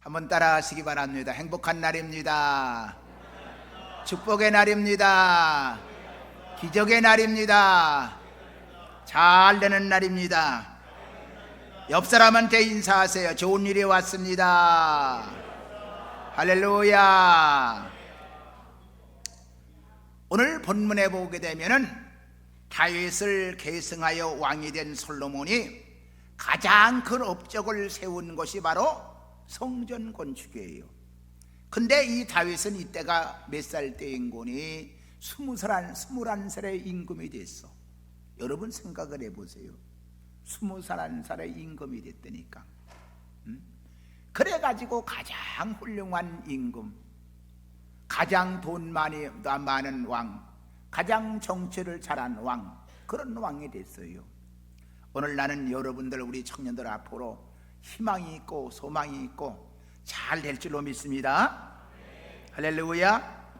한번 따라 하시기 바랍니다. 행복한 날입니다. 축복의 날입니다. 기적의 날입니다. 잘 되는 날입니다. 옆 사람한테 인사하세요. 좋은 일이 왔습니다. 할렐루야. 오늘 본문에 보게 되면은 다윗을 계승하여 왕이 된 솔로몬이 가장 큰 업적을 세운 것이 바로 성전 건축이에요. 근데 이 다윗은 이때가 몇 살 때인 거니? 21살의 임금이 됐어. 여러분 생각을 해보세요. 21살의 임금이 됐다니까. 그래가지고 가장 훌륭한 임금, 가장 돈 많은 왕, 가장 정치를 잘한 왕, 그런 왕이 됐어요. 오늘 나는 여러분들, 우리 청년들 앞으로 희망이 있고 소망이 있고 잘 될 줄로 믿습니다. 할렐루야.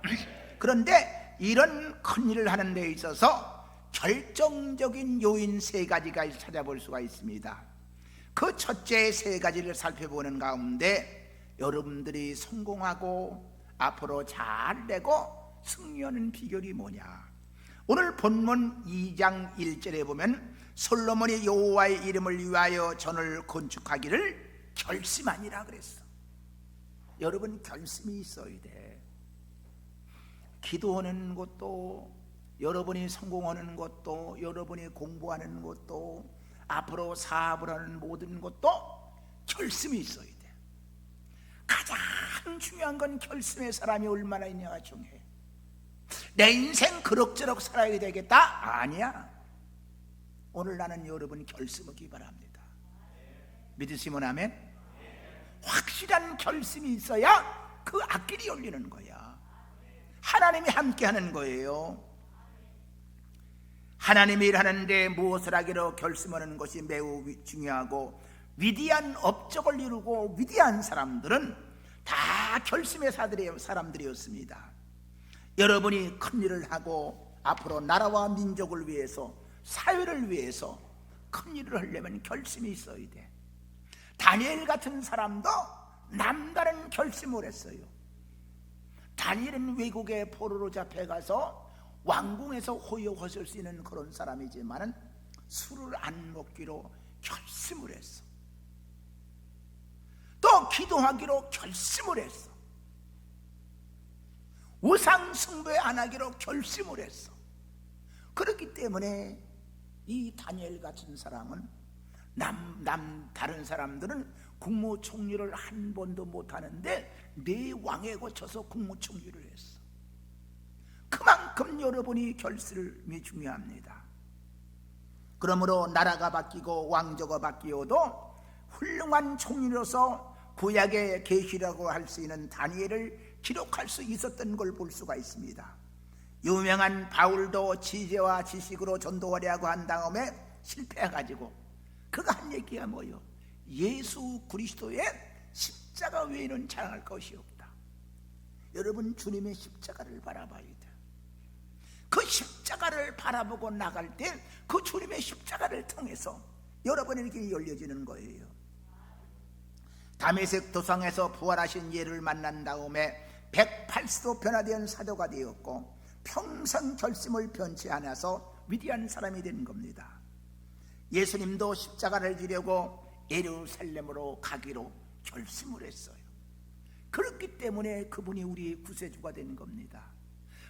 그런데 이런 큰 일을 하는 데 있어서 결정적인 요인 세 가지가 찾아볼 수가 있습니다. 그 첫째 세 가지를 살펴보는 가운데 여러분들이 성공하고 앞으로 잘 되고 승리하는 비결이 뭐냐? 오늘 본문 2장 1절에 보면 솔로몬이 여호와의 이름을 위하여 전을 건축하기를 결심하니라 그랬어. 여러분, 결심이 있어야 돼. 기도하는 것도, 여러분이 성공하는 것도, 여러분이 공부하는 것도, 앞으로 사업을 하는 모든 것도 결심이 있어야 돼. 가장 중요한 건 결심의 사람이 얼마나 있냐가 중요해. 내 인생 그럭저럭 살아야 되겠다? 아니야. 오늘 나는 여러분 결심하기 바랍니다. 믿으시면 아멘? 확실한 결심이 있어야 그 앞길이 열리는 거야. 하나님이 함께 하는 거예요. 하나님이 일하는데 무엇을 하기로 결심하는 것이 매우 중요하고, 위대한 업적을 이루고 위대한 사람들은 다 결심의 사람들이었습니다. 여러분이 큰 일을 하고 앞으로 나라와 민족을 위해서, 사회를 위해서 큰 일을 하려면 결심이 있어야 돼. 다니엘 같은 사람도 남다른 결심을 했어요. 다니엘은 외국의 포로로 잡혀가서 왕궁에서 호요하실 수 있는 그런 사람이지만은 술을 안 먹기로 결심을 했어. 또 기도하기로 결심을 했어. 우상 숭배 안 하기로 결심을 했어. 그렇기 때문에 이 다니엘 같은 사람은 다른 사람들은 국무총리를 한 번도 못 하는데 네 왕에 거쳐서 국무총리를 했어. 그만큼 여러분이 결심이 중요합니다. 그러므로 나라가 바뀌고 왕조가 바뀌어도 훌륭한 총리로서 구약의 계시라고 할 수 있는 다니엘을 기록할 수 있었던 걸 볼 수가 있습니다. 유명한 바울도 지혜와 지식으로 전도하려고 한 다음에 실패해가지고 그가 한 얘기가 뭐요? 예수 그리스도의 십자가 외에는 자랑할 것이 없다. 여러분, 주님의 십자가를 바라봐야 돼. 그 십자가를 바라보고 나갈 때 그 주님의 십자가를 통해서 여러분에게 열려지는 거예요. 다메섹 도상에서 부활하신 예를 만난 다음에 180도 변화된 사도가 되었고 평생 결심을 변치 않아서 위대한 사람이 된 겁니다. 예수님도 십자가를 지려고 예루살렘으로 가기로 결심을 했어요. 그렇기 때문에 그분이 우리의 구세주가 된 겁니다.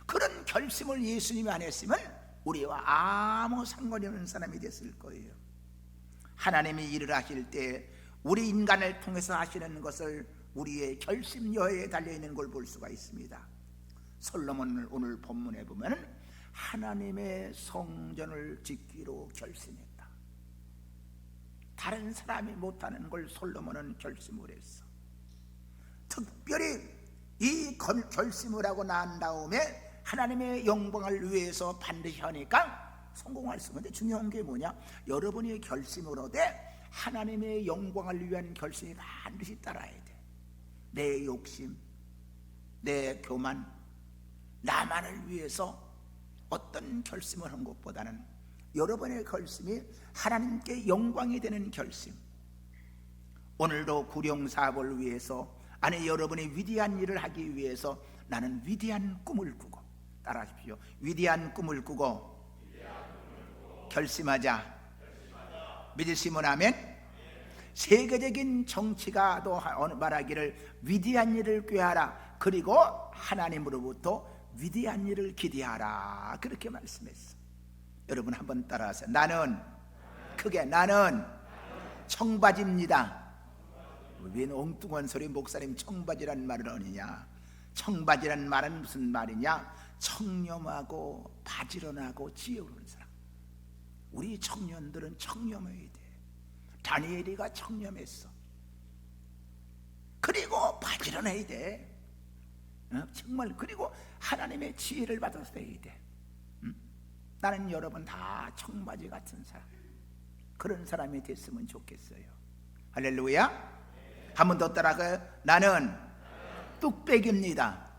그런 결심을 예수님이 안 했으면 우리와 아무 상관이 없는 사람이 됐을 거예요. 하나님이 일을 하실 때 우리 인간을 통해서 하시는 것을 우리의 결심여에 달려있는 걸 볼 수가 있습니다. 솔로몬을 오늘 본문에 보면 하나님의 성전을 짓기로 결심했다. 다른 사람이 못하는 걸 솔로몬은 결심을 했어. 특별히 이 결심을 하고 난 다음에 하나님의 영광을 위해서 반드시 하니까 성공할 수 있는데, 중요한 게 뭐냐? 여러분이 결심을 하되 하나님의 영광을 위한 결심이 반드시 따라야 돼. 내 욕심, 내 교만, 나만을 위해서 어떤 결심을 한 것보다는 여러분의 결심이 하나님께 영광이 되는 결심. 오늘도 구룡사업을 위해서 아니, 여러분이 위대한 일을 하기 위해서 나는 위대한 꿈을 꾸고, 따라하십시오. 위대한 꿈을 꾸고 결심하자. 믿으시면 아멘. 세계적인 정치가 또 말하기를 위대한 일을 꾀하라, 그리고 하나님으로부터 위대한 일을 기대하라, 그렇게 말씀했어. 여러분 한번 따라하세요. 나는 청바지입니다. 왜 엉뚱한 소리 목사님 청바지란 말을 하느냐. 청바지란 말은 무슨 말이냐? 청렴하고 바지런하고 지혜로운 사람. 우리 청년들은 청렴해야 돼. 다니엘이가 청렴했어. 그리고 바지런해야 돼. 정말. 그리고 하나님의 지혜를 받아서 해야 돼. 나는 여러분 다 청바지 같은 사람, 그런 사람이 됐으면 좋겠어요. 할렐루야. 한 번 더 따라가요. 나는 뚝배기입니다.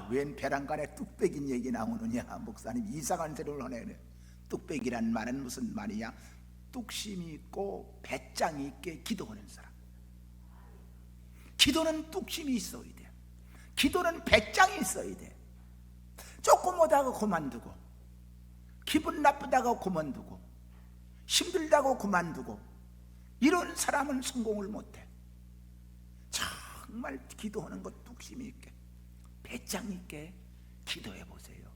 웬 배란간에 뚝배기 얘기 나오느냐. 목사님 이상한 소리를 하네. 뚝배기란 말은 무슨 말이냐? 뚝심이 있고 배짱이 있게 기도하는 사람. 기도는 뚝심이 있어야 돼. 기도는 배짱이 있어야 돼. 조금 오다가 그만두고, 기분 나쁘다고 그만두고, 힘들다고 그만두고, 이런 사람은 성공을 못해. 정말 기도하는 것 뚝심이 있게, 배짱 있게 기도해 보세요.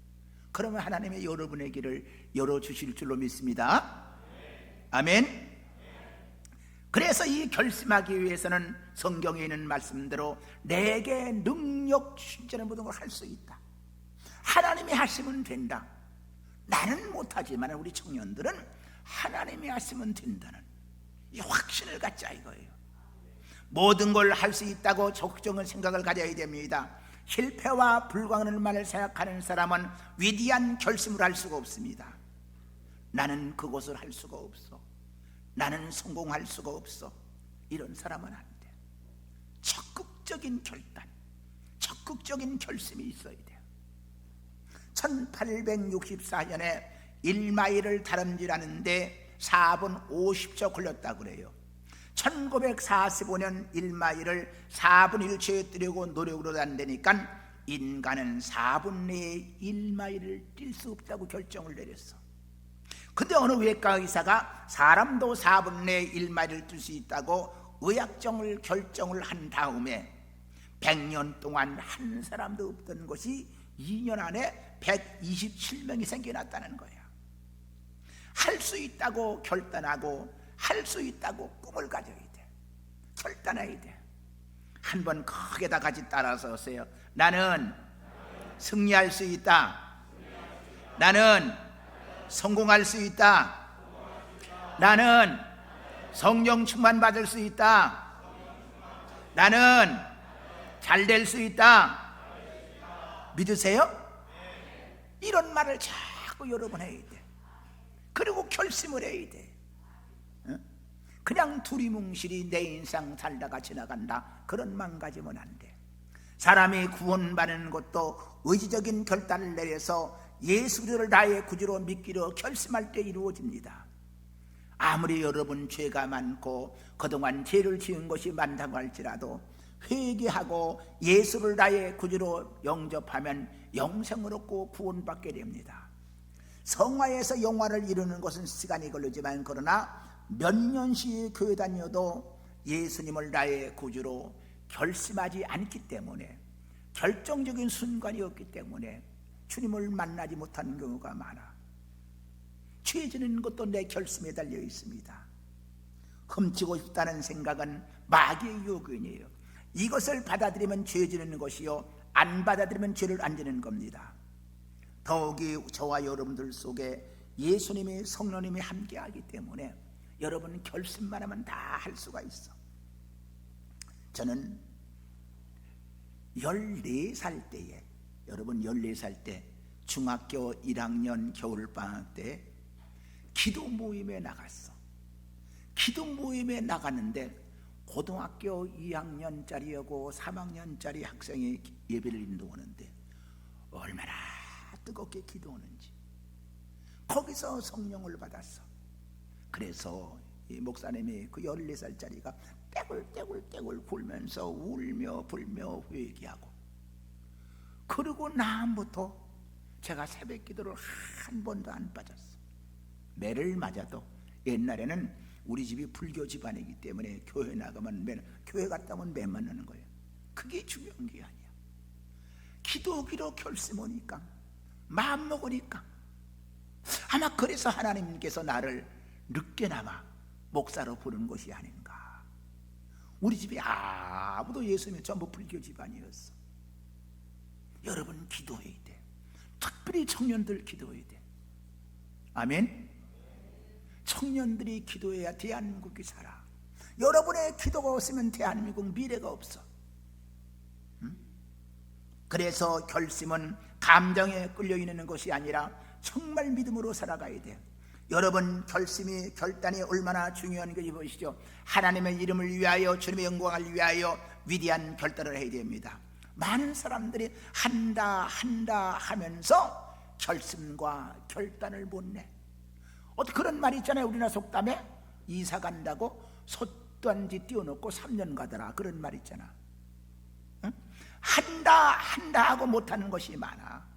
그러면 하나님의 여러분의 길을 열어주실 줄로 믿습니다. 아멘. 그래서 이 결심하기 위해서는 성경에 있는 말씀대로 내게 능력 주시는 모든 걸 할 수 있다. 하나님이 하시면 된다. 나는 못하지만 우리 청년들은 하나님이 하시면 된다는 이 확신을 갖자 이거예요. 모든 걸 할 수 있다고 적정한 생각을 가져야 됩니다. 실패와 불가능을 생각하는 사람은 위대한 결심을 할 수가 없습니다. 나는 그것을 할 수가 없어, 나는 성공할 수가 없어, 이런 사람은 안 돼. 적극적인 결단, 적극적인 결심이 있어야 돼. 1864년에 1마일을 다름질하는데 4분 50초 걸렸다고 그래요. 1945년 1마일을 4분 1초에 뛰려고 노력으로 한다니까 인간은 4분 내에 1마일을 뛸 수 없다고 결정을 내렸어. 근데 어느 외과 의사가 사람도 4분 내에 1마일을 뛸 수 있다고 의학적을 결정을 한 다음에 100년 동안 한 사람도 없던 것이 2년 안에 127명이 생겨났다는 거야. 할 수 있다고 결단하고 할 수 있다고 꿈을 가져야 돼. 결단해야 돼. 한번 크게다 같이 따라서 하세요. 나는 승리할 수 있다. 나는 성공할 수 있다. 나는 성령 충만 받을 수 있다. 나는 잘 될 수 있다. 믿으세요? 이런 말을 자꾸 여러분 해야 돼. 그리고 결심을 해야 돼. 그냥 두리뭉실이 내 인생 살다가 지나간다, 그런 맘 가지면 안 돼. 사람이 구원받는 것도 의지적인 결단을 내려서 예수를 나의 구주로 믿기로 결심할 때 이루어집니다. 아무리 여러분 죄가 많고 그동안 죄를 지은 것이 많다고 할지라도 회개하고 예수를 나의 구주로 영접하면 영생을 얻고 구원받게 됩니다. 성화에서 영화를 이루는 것은 시간이 걸리지만 그러나 몇 년씩 교회 다녀도 예수님을 나의 구주로 결심하지 않기 때문에, 결정적인 순간이 없기 때문에 주님을 만나지 못하는 경우가 많아. 죄 지는 것도 내 결심에 달려 있습니다. 훔치고 싶다는 생각은 마귀의 유혹이에요. 이것을 받아들이면 죄 지는 것이요, 안 받아들이면 죄를 안 지는 겁니다. 더욱이 저와 여러분들 속에 예수님이 성령님이 함께하기 때문에 여러분 결심만 하면 다 할 수가 있어. 저는 14살 때에, 여러분 14살 때 중학교 1학년 겨울방학 때 기도 모임에 나갔어. 기도 모임에 나갔는데 고등학교 2학년짜리하고 3학년짜리 학생이 예배를 인도하는데 얼마나 뜨겁게 기도하는지, 거기서 성령을 받았어. 그래서 이 목사님이 그 14살짜리가 떼굴떼굴 굴면서 울며 불며 회개하고, 그리고 나부터 제가 새벽 기도를 한 번도 안 빠졌어. 매를 맞아도, 옛날에는 우리 집이 불교 집안이기 때문에 교회 나가면 교회 갔다 오면 매 맞는 거예요. 그게 중요한 게 아니야. 기도하기로 결심하니까, 마음 먹으니까, 아마 그래서 하나님께서 나를 늦게나마 목사로 부른 것이 아닌가. 우리 집에 아무도 예수 믿는 전부 불교 집안이었어. 여러분 기도해야 돼. 특별히 청년들 기도해야 돼. 아멘. 청년들이 기도해야 대한민국이 살아. 여러분의 기도가 없으면 대한민국 미래가 없어. 그래서 결심은 감정에 끌려있는 것이 아니라 정말 믿음으로 살아가야 돼. 여러분 결심이, 결단이 얼마나 중요한 건지 보시죠. 하나님의 이름을 위하여, 주님의 영광을 위하여 위대한 결단을 해야 됩니다. 많은 사람들이 한다 하면서 결심과 결단을 못 내. 어떻게 그런 말이 있잖아요. 우리나라 속담에 이사 간다고 솥단지 띄워놓고 3년 가더라, 그런 말 있잖아. 응? 한다 하고 못하는 것이 많아.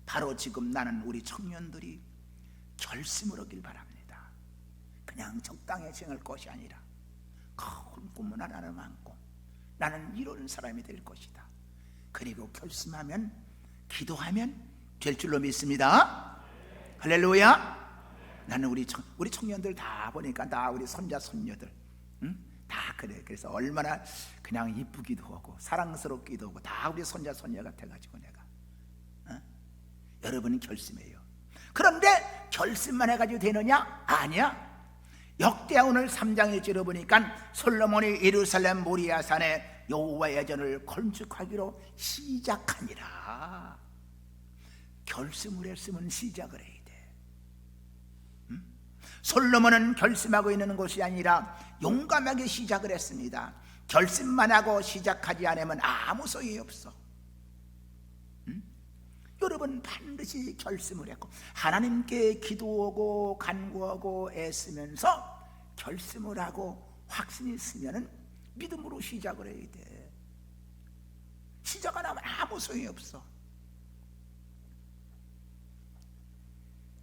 바로 지금 나는 우리 청년들이 결심을 하길 바랍니다. 그냥 적당히 생할 것이 아니라 큰 꿈을 하나를 안고 나는 이런 사람이 될 것이다. 그리고 결심하면, 기도하면 될 줄로 믿습니다. 할렐루야. 나는 우리 청년들 다 보니까 다 우리 손자 손녀들, 다 그래. 그래서 얼마나 그냥 이쁘기도 하고 사랑스럽기도 하고 다 우리 손자 손녀 같아가지고 내가, 여러분은 결심해요. 그런데 결심만 해가지고 되느냐? 아니야. 역대하 오늘 3장에 찔러보니까 솔로몬이 예루살렘 모리아산에 여호와의 전을 건축하기로 시작하니라. 결심을 했으면 시작을 해야 돼. 솔로몬은 결심하고 있는 것이 아니라 용감하게 시작을 했습니다. 결심만 하고 시작하지 않으면 아무 소용이 없어. 여러분 반드시 결심을 했고 하나님께 기도하고 간구하고 애쓰면서 결심을 하고 확신이 있으면 믿음으로 시작을 해야 돼. 시작 안 하면 아무 소용이 없어.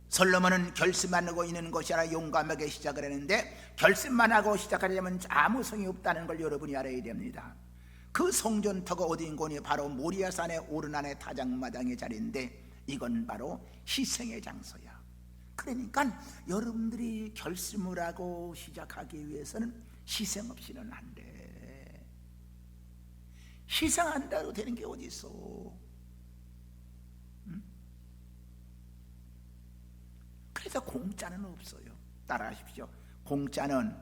솔로몬은 결심만 하고 있는 것이 아니라 용감하게 시작을 했는데, 결심만 하고 시작하려면 아무 소용이 없다는 걸 여러분이 알아야 됩니다. 그 성전터가 어디인고니 바로 모리아산의 오르난의 타작마당의 자리인데, 이건 바로 희생의 장소야. 그러니까 여러분들이 결심을 하고 시작하기 위해서는 희생 없이는 안 돼. 희생한다고 되는 게 어디 있어? 그래서 공짜는 없어요. 따라하십시오. 공짜는,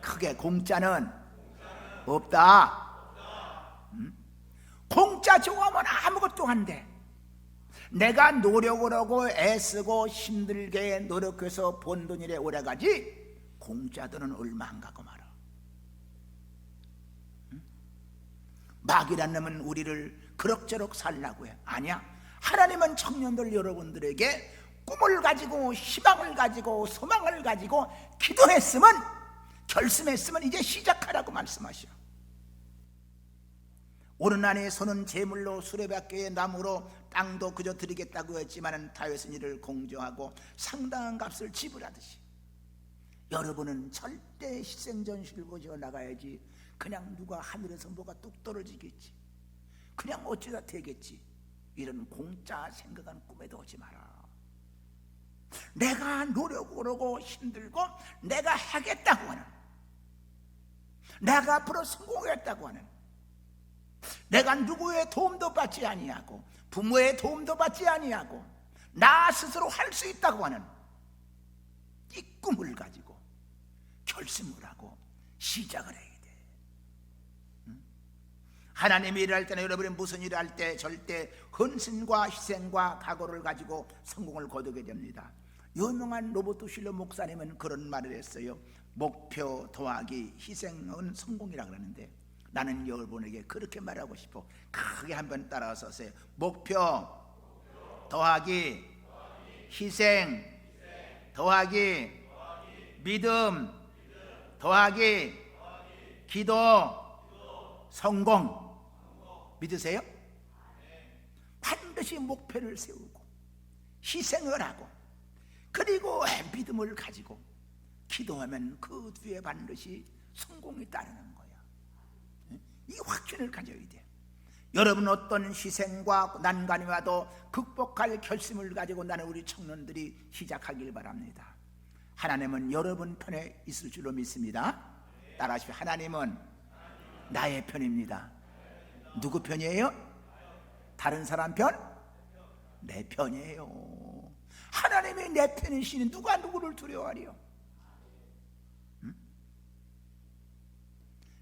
크게 공짜는 없다. 공짜 좋아하면 아무것도 안 돼. 내가 노력을 하고 애쓰고 힘들게 노력해서 번 돈이래 오래가지, 공짜들은 얼마 안 가고 말아. 마귀란 놈은 우리를 그럭저럭 살라고 해. 아니야. 하나님은 청년들 여러분들에게 꿈을 가지고 희망을 가지고 소망을 가지고 기도했으면, 결심했으면 이제 시작하라고 말씀하셔. 오르난에 서는 제물로 수레바퀴의 나무로 땅도 그저 드리겠다고 했지만 다윗은 이를 공정하고 상당한 값을 지불하듯이 여러분은 절대 희생전시를 보여 나가야지. 그냥 누가 하늘에서 뭐가 뚝 떨어지겠지, 그냥 어쩌다 되겠지, 이런 공짜 생각은 꿈에도 오지 마라. 내가 노력을 하고 힘들고 내가 하겠다고 하는, 내가 앞으로 성공하겠다고 하는, 내가 누구의 도움도 받지 아니하고 부모의 도움도 받지 아니하고 나 스스로 할 수 있다고 하는 이 꿈을 가지고 결심을 하고 시작을 해야 돼. 하나님이 일할 때는 여러분이 무슨 일을 할 때 절대 헌신과 희생과 각오를 가지고 성공을 거두게 됩니다. 유명한 로버트 슐러 목사님은 그런 말을 했어요. 목표 더하기 희생은 성공이라고 그러는데, 나는 여러분에게 그렇게 말하고 싶어. 크게 한번 따라서 하세요. 목표 더하기 희생 더하기 믿음 더하기 기도, 성공. 믿으세요? 반드시 목표를 세우고 희생을 하고 그리고 믿음을 가지고 기도하면 그 뒤에 반드시 성공이 따르는 거야. 이 확신을 가져야 돼. 여러분 어떤 희생과 난관이 와도 극복할 결심을 가지고 나는 우리 청년들이 시작하길 바랍니다. 하나님은 여러분 편에 있을 줄로 믿습니다. 따라하십시오. 하나님은 나의 편입니다. 누구 편이에요? 다른 사람 편? 내 편이에요. 하나님이 내 편이시니 누가 누구를 두려워하리요?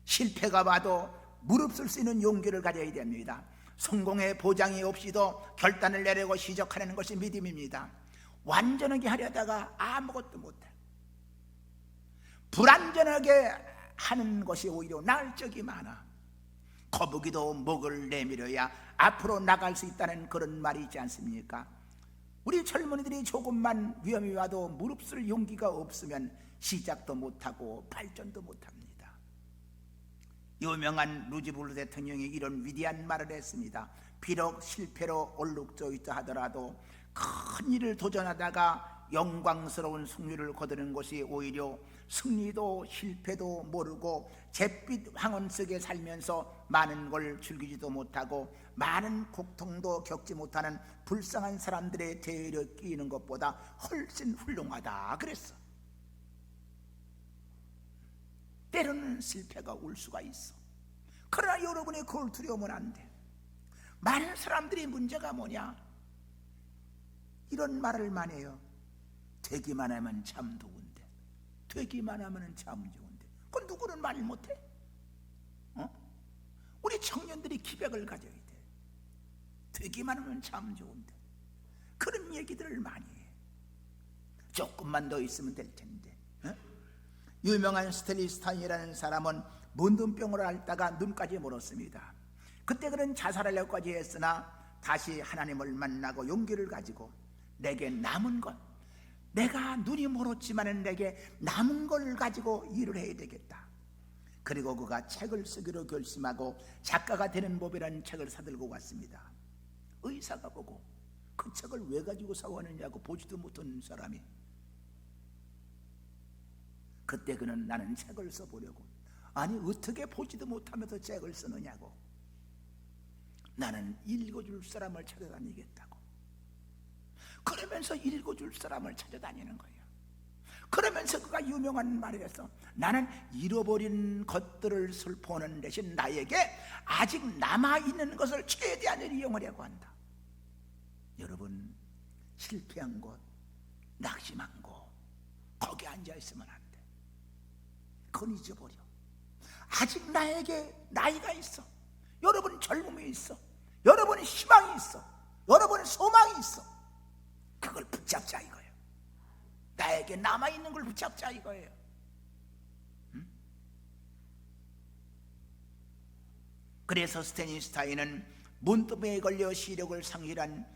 실패가 와도 무릎 쓸 수 있는 용기를 가져야 됩니다. 성공의 보장이 없이도 결단을 내리고 시작하는 것이 믿음입니다. 완전하게 하려다가 아무것도 못해. 불완전하게 하는 것이 오히려 나을 적이 많아. 거북이도 목을 내밀어야 앞으로 나갈 수 있다는 그런 말이 있지 않습니까? 우리 젊은이들이 조금만 위험이 와도 무릎 쓸 용기가 없으면 시작도 못하고 발전도 못합니다. 유명한 루즈벨트 대통령이 이런 위대한 말을 했습니다. 비록 실패로 얼룩져 있다 하더라도 큰 일을 도전하다가 영광스러운 승리를 거두는 것이 오히려 승리도 실패도 모르고 잿빛 황혼 속에 살면서 많은 걸 즐기지도 못하고 많은 고통도 겪지 못하는 불쌍한 사람들의 대열에 끼이는 것보다 훨씬 훌륭하다 그랬어. 때로는 실패가 올 수가 있어. 그러나 여러분이 그걸 두려우면 안 돼. 많은 사람들이 문제가 뭐냐? 이런 말을 많이 해요. 되기만 하면 참 좋은데, 되기만 하면 참 좋은데. 그건 누구는 말 못해? 우리 청년들이 기백을 가져야 돼. 되기만 하면 참 좋은데. 그런 얘기들을 많이 해. 조금만 더 있으면 될 텐데. 유명한 스텔리스타인이라는 사람은 문둥병을 앓다가 눈까지 멀었습니다. 그때 그는 자살하려고까지 했으나 다시 하나님을 만나고 용기를 가지고 내게 남은 것, 내가 눈이 멀었지만 내게 남은 걸 가지고 일을 해야 되겠다. 그리고 그가 책을 쓰기로 결심하고 작가가 되는 법이라는 책을 사들고 왔습니다. 의사가 보고 그 책을 왜 가지고 사왔느냐고 보지도 못한 사람이, 그때 그는 나는 책을 써보려고. 아니 어떻게 보지도 못하면서 책을 쓰느냐고. 나는 읽어줄 사람을 찾아다니겠다고. 그러면서 읽어줄 사람을 찾아다니는 거예요. 그러면서 그가 유명한 말을 해서 나는 잃어버린 것들을 슬퍼하는 대신 나에게 아직 남아있는 것을 최대한 이용하려고 한다. 여러분 실패한 곳, 낙심한 곳 거기 앉아있으면 안 돼. 그건 잊어버려. 아직 나에게 나이가 있어. 여러분 젊음이 있어. 여러분 희망이 있어. 여러분 소망이 있어. 그걸 붙잡자 이거예요. 나에게 남아있는 걸 붙잡자 이거예요. 그래서 스테니스타인은 문둥병에 걸려 시력을 상실한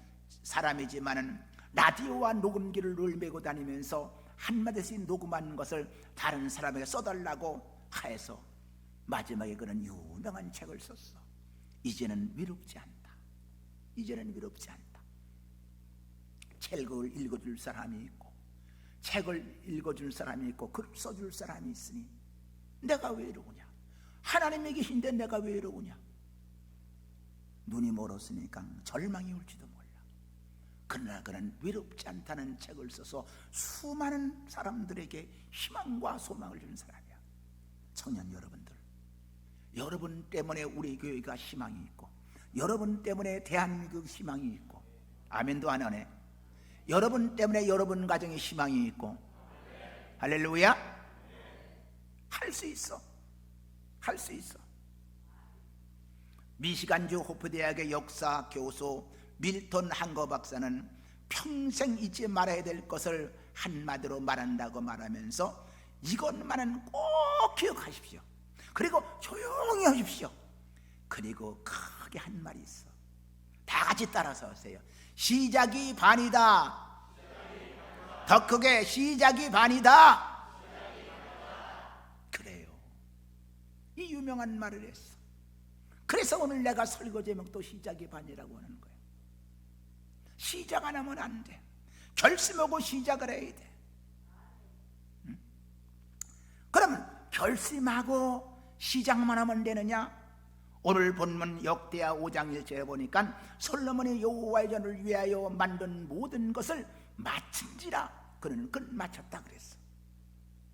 사람이지만은 라디오와 녹음기를 늘 메고 다니면서 한마디씩 녹음한 것을 다른 사람에게 써달라고 하여서 마지막에 그는 유명한 책을 썼어. 이제는 위롭지 않다. 이제는 위롭지 않다. 책을 읽어줄 사람이 있고 책을 읽어줄 사람이 있고 글 써줄 사람이 있으니 내가 왜 이러냐? 하나님이 계신데 내가 왜 이러냐? 눈이 멀었으니까 절망이 올지도 몰라. 그러나 그는 위롭지 않다는 책을 써서 수많은 사람들에게 희망과 소망을 주는 사람이야. 청년 여러분들, 여러분 때문에 우리 교회가 희망이 있고 여러분 때문에 대한민국 희망이 있고, 아멘도 안 하네. 여러분 때문에 여러분 가정에 희망이 있고, 할렐루야. 할 수 있어. 할 수 있어. 미시간주 호프대학의 역사 교수 밀턴 한거 박사는 평생 잊지 말아야 될 것을 한마디로 말한다고 말하면서 이것만은 꼭 기억하십시오. 그리고 조용히 하십시오. 그리고 크게 한 말이 있어. 다 같이 따라서 하세요. 시작이 반이다. 더 크게 시작이 반이다. 그래요. 이 유명한 말을 했어. 그래서 오늘 내가 설교 제목도 시작이 반이라고 하는 거예요. 시작 안 하면 안 돼. 결심하고 시작을 해야 돼. 그러면 결심하고 시작만 하면 되느냐? 오늘 본문 역대하 5장 1절에 보니까 솔로몬이 여호와의 전을 위하여 만든 모든 것을 마친지라. 그는 끝마쳤다 그랬어.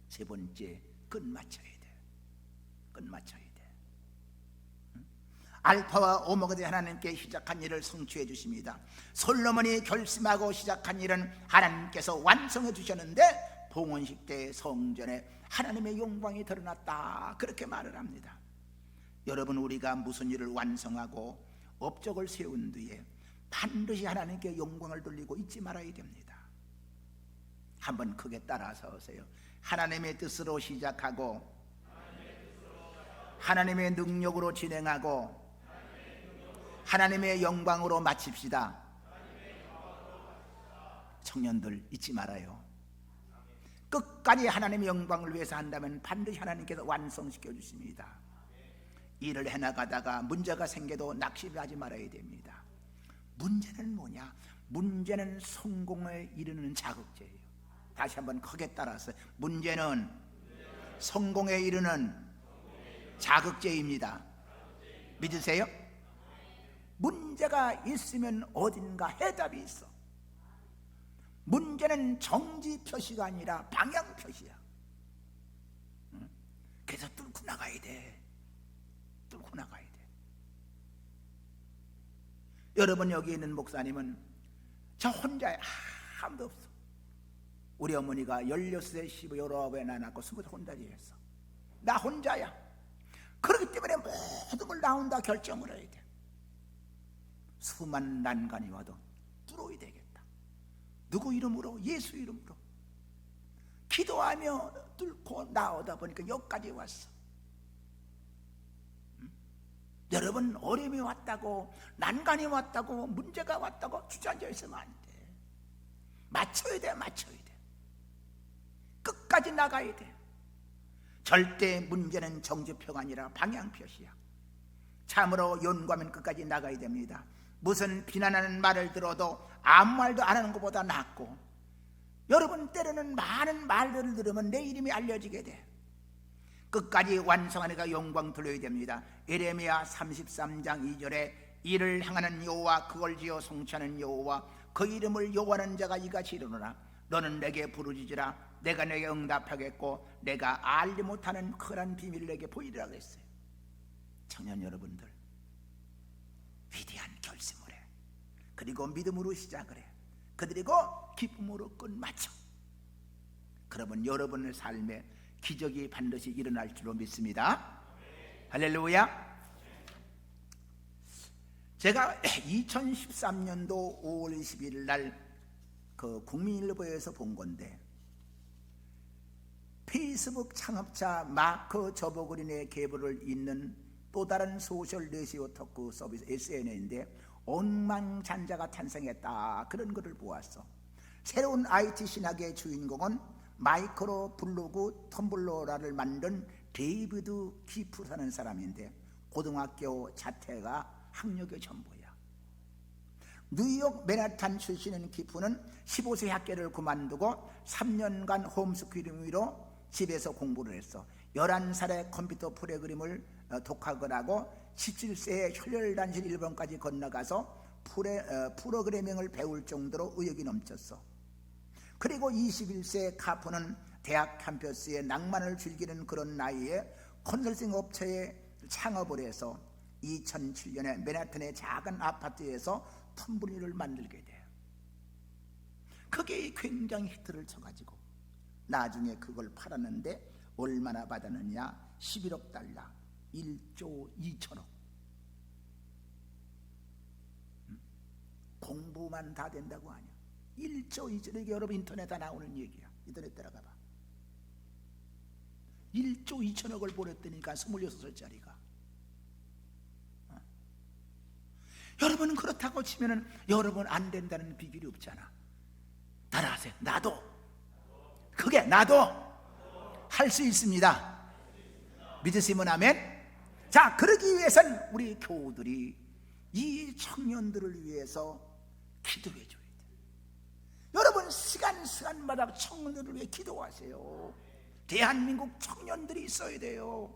세 번째, 끝마쳐야 돼. 끝마쳐야 돼. 알파와 오메가 된 하나님께 시작한 일을 성취해 주십니다. 솔로몬이 결심하고 시작한 일은 하나님께서 완성해 주셨는데 봉헌식 때 성전에 하나님의 영광이 드러났다, 그렇게 말을 합니다. 여러분, 우리가 무슨 일을 완성하고 업적을 세운 뒤에 반드시 하나님께 영광을 돌리고 잊지 말아야 됩니다. 한번 크게 따라서 하세요. 하나님의 뜻으로 시작하고 하나님의 능력으로 진행하고 하나님의 영광으로 마칩시다. 청년들 잊지 말아요. 끝까지 하나님의 영광을 위해서 한다면 반드시 하나님께서 완성시켜 주십니다. 일을 해나가다가 문제가 생겨도 낙심하지 말아야 됩니다. 문제는 뭐냐? 문제는 성공에 이르는 자극제예요. 다시 한번 크게 따라서, 문제는 성공에 이르는 자극제입니다. 믿으세요? 문제가 있으면 어딘가 해답이 있어. 문제는 정지 표시가 아니라 방향 표시야. 그래서 뚫고 나가야 돼. 뚫고 나가야 돼. 여러분, 여기 있는 목사님은 저 혼자야. 아무도 없어. 우리 어머니가 16세, 19에 나 낳고 20살 혼자지했어. 나 혼자야. 그렇기 때문에 모든 걸 나 혼자 결정을 해야 돼. 수많은 난관이 와도 뚫어야 되겠다. 누구 이름으로? 예수 이름으로. 기도하며 뚫고 나오다 보니까 여기까지 왔어. 여러분, 어려움이 왔다고, 난관이 왔다고, 문제가 왔다고 주저앉아 있으면 안 돼. 맞춰야 돼. 맞춰야 돼. 끝까지 나가야 돼. 절대 문제는 정지표가 아니라 방향표시야. 참으로 연구하면 끝까지 나가야 됩니다. 무슨 비난하는 말을 들어도 아무 말도 안 하는 것보다 낫고, 여러분, 때로는 많은 말들을 들으면 내 이름이 알려지게 돼. 끝까지 완성하니까 영광 돌려야 됩니다. 예레미야 33장 2절에 이를 향하는 여호와, 그걸 지어 성취하는 여호와, 그 이름을 여호와는 자가 이같이 이르노라. 너는 내게 부르짖으라. 내가 내게 응답하겠고 내가 알지 못하는 큰한 비밀을 내게 보이리라 그랬어요. 청년 여러분들, 위대한 결심을 해. 그리고 믿음으로 시작을 해. 그리고 기쁨으로 끝마쳐. 그러면 여러분의 삶에 기적이 반드시 일어날 줄로 믿습니다. 할렐루야. 제가 2013년도 5월 21일 날 그 국민일보에서 본 건데, 페이스북 창업자 마크 저버그린의 계보를 잇는 또 다른 소셜 네트워크 서비스 SNS인데 억만장자가 탄생했다, 그런 것을 보았어. 새로운 IT 신학의 주인공은 마이크로 블로그 텀블러라를 만든 데이비드 키프라는 사람인데 고등학교 자퇴가 학력의 전부야. 뉴욕 맨하탄 출신인 키프는 15세 학교를 그만두고 3년간 홈스쿨링으로 집에서 공부를 했어. 11살에 컴퓨터 프로그램을 독학을 하고 17세에 혈혈단신 일본까지 건너가서 프로그래밍을 배울 정도로 의욕이 넘쳤어. 그리고 21세 카프는 대학 캠퍼스에 낭만을 즐기는 그런 나이에 컨설팅 업체에 창업을 해서 2007년에 맨하탄의 작은 아파트에서 텀블러를 만들게 돼. 그게 굉장히 히트를 쳐가지고 나중에 그걸 팔았는데 얼마나 받았느냐? 11억 달러, 1조 2천억. 공부만 다 된다고 하냐? 1조 2천억. 이게 여러분 인터넷에 다 나오는 얘기야. 인터넷 들어가 봐. 1조 2천억을 보냈다니까 26살짜리가. 여러분은 그렇다고 치면은 여러분 안 된다는 비결이 없잖아. 따라하세요. 나도 할 수 있습니다. 믿으시면 아멘. 자, 그러기 위해서는 우리 교우들이 이 청년들을 위해서 기도해 줘야 돼요. 여러분, 시간마다 청년들을 위해 기도하세요. 대한민국 청년들이 있어야 돼요.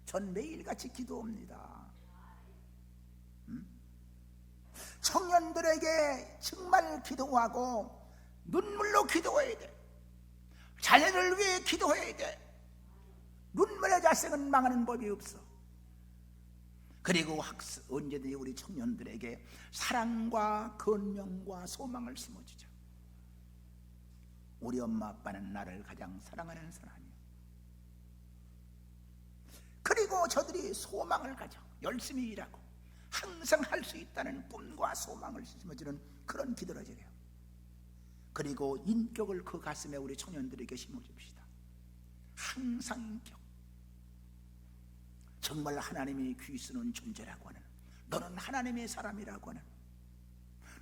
전 매일같이 기도합니다. 청년들에게 정말 기도하고 눈물로 기도해야 돼. 자녀를 위해 기도해야 돼. 눈물의 자식은 망하는 법이 없어. 그리고 언제든지 우리 청년들에게 사랑과 건명과 소망을 심어주자. 우리 엄마 아빠는 나를 가장 사랑하는 사람이에요. 그리고 저들이 소망을 가져 열심히 일하고 항상 할 수 있다는 꿈과 소망을 심어주는 그런 기도를 드려요. 그리고 인격을 그 가슴에 우리 청년들에게 심어줍시다. 항상 인격. 정말 하나님이 귀 쓰는 존재라고 하는, 너는 하나님의 사람이라고 하는,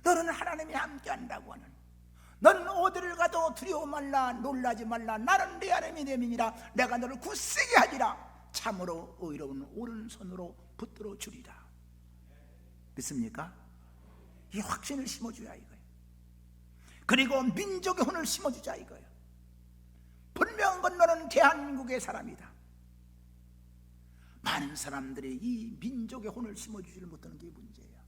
너는 하나님이 함께한다고 하는, 너는 어디를 가도 두려워 말라, 놀라지 말라, 나는 네 하나님이 내 민이라, 내가 너를 굳세게 하리라, 참으로 의로운 오른손으로 붙들어 주리라. 믿습니까? 이 확신을 심어줘야 이거예요. 그리고 민족의 혼을 심어주자 이거예요. 분명한 건 너는 대한민국의 사람이다. 많은 사람들이 이 민족의 혼을 심어주지를 못하는 게 문제예요.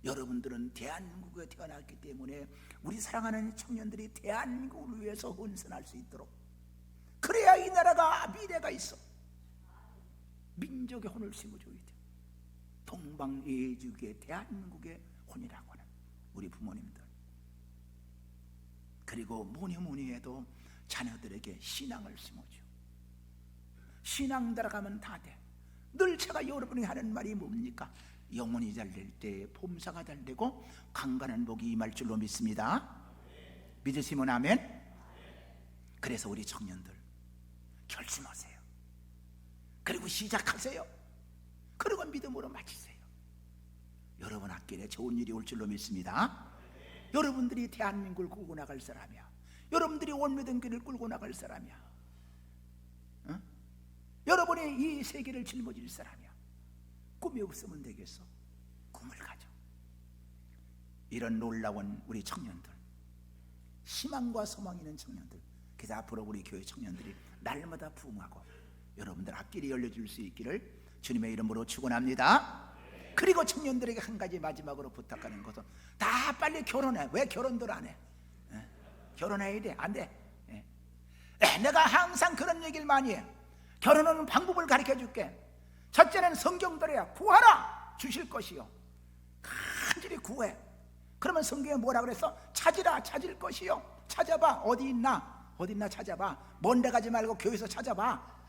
여러분들은 대한민국에 태어났기 때문에 우리 사랑하는 청년들이 대한민국을 위해서 헌신할 수 있도록, 그래야 이 나라가 미래가 있어. 민족의 혼을 심어줘야 돼. 동방예주의 대한민국의 혼이라고 하는 우리 부모님들. 그리고 뭐니 해도 자녀들에게 신앙을 심어줘. 신앙 들어가면 다 돼. 늘 제가 여러분이 하는 말이 뭡니까? 영혼이 잘 될 때 봄사가 잘 되고 강건한 복이 임할 줄로 믿습니다. 믿으시면 아멘. 그래서 우리 청년들 결심하세요. 그리고 시작하세요. 그리고 믿음으로 마치세요. 여러분 앞길에 좋은 일이 올 줄로 믿습니다. 여러분들이 대한민국을 끌고 나갈 사람이야. 여러분들이 원믿음 길을 끌고 나갈 사람이야. 응? 여러분이 이 세계를 짊어질 사람이야. 꿈이 없으면 되겠어? 꿈을 가져. 이런 놀라운 우리 청년들, 희망과 소망이 있는 청년들, 그래서 앞으로 우리 교회 청년들이 날마다 부흥하고 여러분들 앞길이 열려줄 수 있기를 주님의 이름으로 축원합니다. 그리고 청년들에게 한 가지 마지막으로 부탁하는 것은, 다 빨리 결혼해. 왜 결혼들 안 해? 결혼해야 돼. 안 돼. 내가 항상 그런 얘기를 많이 해. 결혼하는 방법을 가르쳐 줄게. 첫째는 성경대로야. 구하라 주실 것이요. 간절히 구해. 그러면 성경에 뭐라 그랬어? 찾으라 찾을 것이요. 찾아봐. 어디 있나 찾아봐. 먼 데 가지 말고 교회에서 찾아봐.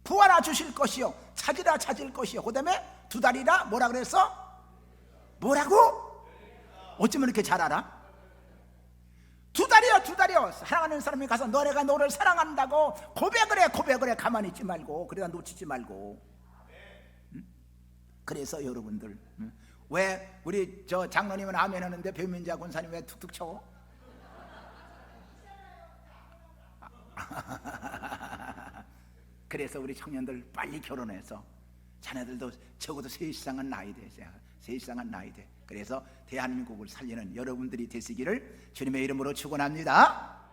구하라 주실 것이요, 찾으라 찾을 것이요. 그 다음에 두 다리라 뭐라 그랬어? 뭐라고? 어쩌면 이렇게 잘 알아? 두 다리요. 사랑하는 사람이 가서 너네가 너를 사랑한다고 고백을 해. 가만히 있지 말고, 그러다 놓치지 말고. 그래서 여러분들, 왜 우리 저 장로님은 아멘 하는데 배민자 권사님 왜 툭툭 쳐? 그래서 우리 청년들 빨리 결혼해서 자녀들도 적어도 새 이상한 나이 돼. 그래서 대한민국을 살리는 여러분들이 되시기를 주님의 이름으로 축원합니다.